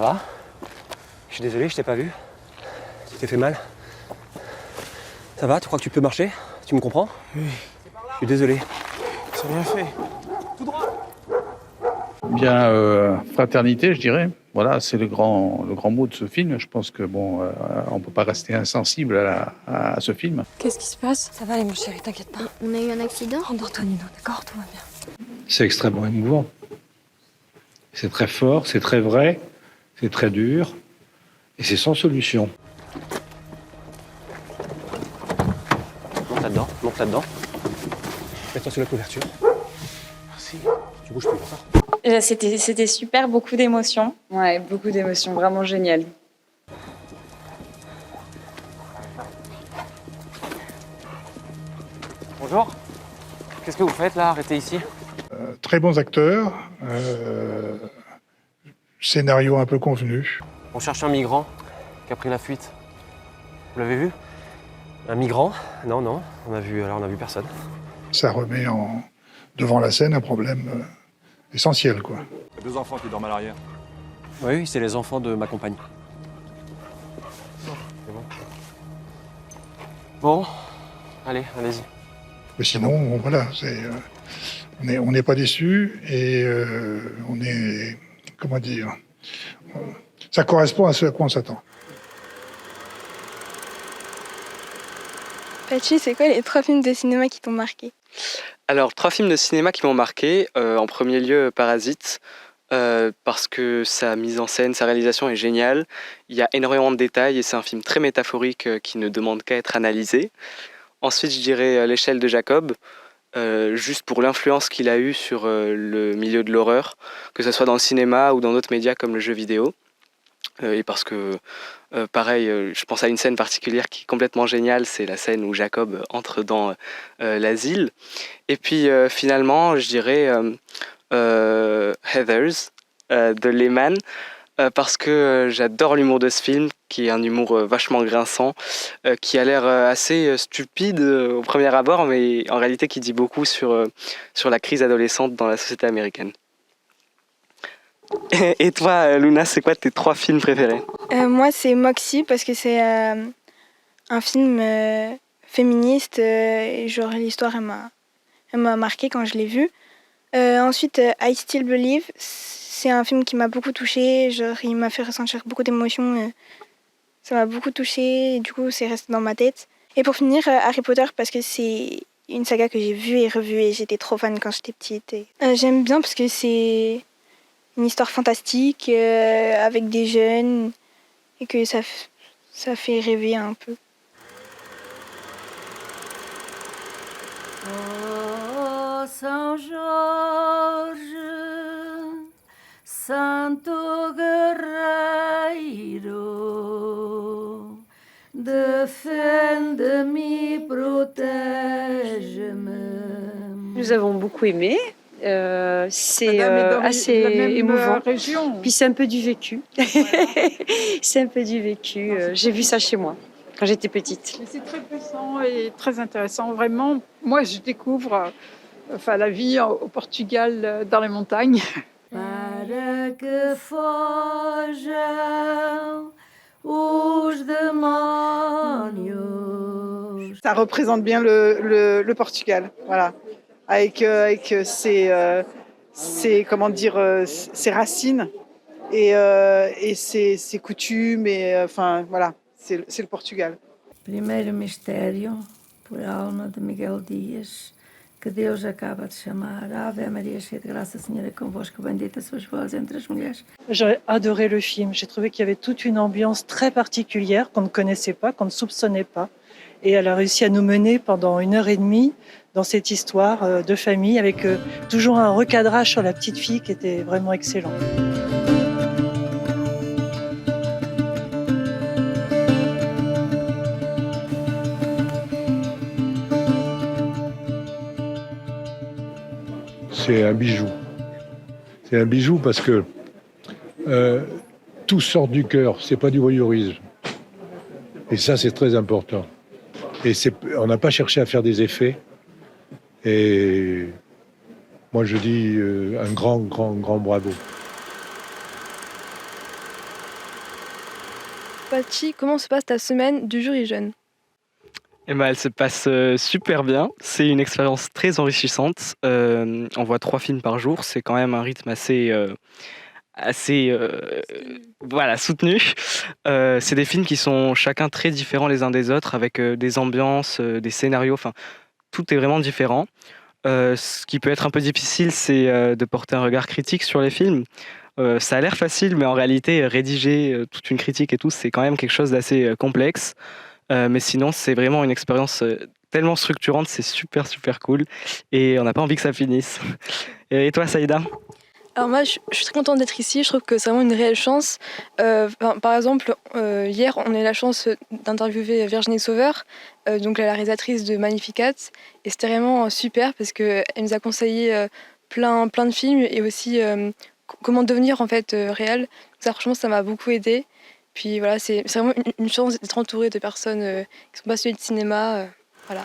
va? Je suis désolé, je t'ai pas vu. Tu t'es fait mal? Ça va? Tu crois que tu peux marcher? Tu me comprends? Oui. Je suis désolé. C'est bien fait. Bien, fraternité, je dirais. Voilà, c'est le grand mot de ce film. Je pense que on peut pas rester insensible à ce film. Qu'est-ce qui se passe? Ça va aller, mon chéri, t'inquiète pas. On a eu un accident? Endors-toi, Nino, d'accord? Tout va bien. C'est extrêmement émouvant. C'est très fort, c'est très vrai, c'est très dur, et c'est sans solution. Monte là-dedans, monte là-dedans. Mets-toi sous la couverture. Merci. Tu bouges plus, d'accord? C'était super, beaucoup d'émotions. Ouais, beaucoup d'émotions, vraiment génial. Bonjour. Qu'est-ce que vous faites là? Arrêtez ici. Très bons acteurs, scénario un peu convenu. On cherche un migrant qui a pris la fuite. Vous l'avez vu? Un migrant? Non, on a vu personne. Ça remet devant la scène un problème essentiel, quoi. Il y a 2 enfants qui dorment à l'arrière. Oui, c'est les enfants de ma compagne. C'est bon. Bon, allez, allez-y. Mais sinon, voilà, on n'est pas déçus et on est, comment dire, ça correspond à ce à quoi on s'attend. Pachi, c'est quoi les 3 films de cinéma qui t'ont marqué? Alors, 3 films de cinéma qui m'ont marqué. En premier lieu, Parasite, parce que sa mise en scène, sa réalisation est géniale. Il y a énormément de détails et c'est un film très métaphorique qui ne demande qu'à être analysé. Ensuite, je dirais L'échelle de Jacob, juste pour l'influence qu'il a eue sur le milieu de l'horreur, que ce soit dans le cinéma ou dans d'autres médias comme le jeu vidéo. Et parce que, pareil, je pense à une scène particulière qui est complètement géniale, c'est la scène où Jacob entre dans l'asile. Et puis finalement, je dirais Heathers de Lehman, parce que j'adore l'humour de ce film, qui est un humour vachement grinçant, qui a l'air assez stupide au premier abord, mais en réalité qui dit beaucoup sur la crise adolescente dans la société américaine. Et toi, Luna, c'est quoi tes 3 films préférés? Moi, c'est Moxie, parce que c'est un film féministe, et genre l'histoire, elle m'a marqué quand je l'ai vu. Ensuite, I Still Believe, c'est un film qui m'a beaucoup touchée, genre il m'a fait ressentir beaucoup d'émotions, ça m'a beaucoup touchée, et du coup c'est resté dans ma tête. Et pour finir, Harry Potter, parce que c'est une saga que j'ai vue et revue et j'étais trop fan quand j'étais petite. Et, j'aime bien parce que c'est une histoire fantastique avec des jeunes et que ça fait rêver un peu. Oh, São Jorge, Santo Guerreiro, defende-me, protège-me. Nous avons beaucoup aimé. C'est assez émouvant. Région. Puis c'est un peu du vécu. C'est un peu du vécu. J'ai vu ça chez moi quand j'étais petite. Mais c'est très puissant et très intéressant. Vraiment, moi, je découvre la vie au Portugal, dans les montagnes. Para que fogem os demónios. Ça représente bien le Portugal, voilà. Avec ses racines et ses coutumes et voilà, c'est le Portugal. Primeiro mistério, por alma de Miguel Dias, que Deus acaba de chamar. Ave Maria, cheia de graça, Senhor est convosco, bendita sois vós entre as mulheres. J'ai adoré le film. J'ai trouvé qu'il y avait toute une ambiance très particulière qu'on ne connaissait pas, qu'on ne soupçonnait pas. Et elle a réussi à nous mener pendant 1h30 dans cette histoire de famille avec toujours un recadrage sur la petite fille qui était vraiment excellent. C'est un bijou. C'est un bijou parce que tout sort du cœur, c'est pas du voyeurisme. Et ça, c'est très important. Et on n'a pas cherché à faire des effets. Et moi, je dis un grand bravo. Paty, comment se passe ta semaine du jury jeune? Eh ben, elle se passe super bien. C'est une expérience très enrichissante. On voit 3 films par jour. C'est quand même un rythme assez voilà, soutenu. C'est des films qui sont chacun très différents les uns des autres, avec des ambiances, des scénarios. Enfin, tout est vraiment différent. Ce qui peut être un peu difficile, c'est de porter un regard critique sur les films. Ça a l'air facile, mais en réalité, rédiger toute une critique et tout, c'est quand même quelque chose d'assez complexe. Mais sinon, c'est vraiment une expérience tellement structurante, c'est super, super cool. Et on n'a pas envie que ça finisse. Et toi, Saïda? Alors moi, je suis très contente d'être ici. Je trouve que c'est vraiment une réelle chance. Par exemple, hier, on a eu la chance d'interviewer Virginie Sauveur, donc la réalisatrice de Magnificat. Et c'était vraiment super parce qu'elle nous a conseillé plein de films et aussi comment devenir en fait réel. Ça, franchement, ça m'a beaucoup aidée. Puis voilà, c'est vraiment une chance d'être entourée de personnes qui sont passionnées de cinéma. Voilà.